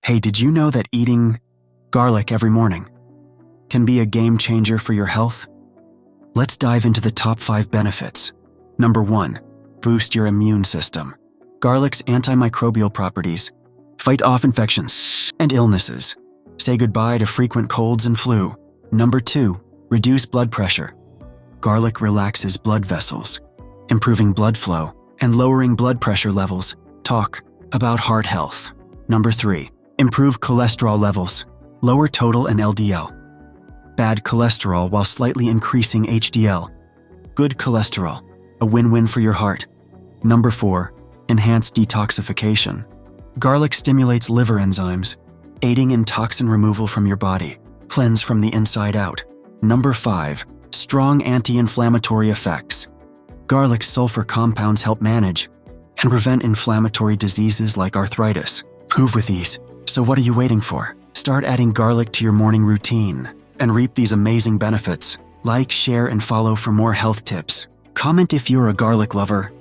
Hey, did you know that eating garlic every morning can be a game changer for your health? Let's dive into the top 5 benefits. Number 1, boost your immune system. Garlic's antimicrobial properties fight off infections and illnesses. Say goodbye to frequent colds and flu. Number 2, reduce blood pressure. Garlic relaxes blood vessels, improving blood flow and lowering blood pressure levels. Talk about heart health. Number 3, improve cholesterol levels. Lower total and LDL. Bad cholesterol while slightly increasing HDL. Good cholesterol, a win-win for your heart. Number 4, enhance detoxification. Garlic stimulates liver enzymes, aiding in toxin removal from your body. Cleanse from the inside out. Number 5, strong anti-inflammatory effects. Garlic's sulfur compounds help manage and prevent inflammatory diseases like arthritis. Prove with ease. So what are you waiting for? Start adding garlic to your morning routine and reap these amazing benefits. Like, share, and follow for more health tips. Comment if you're a garlic lover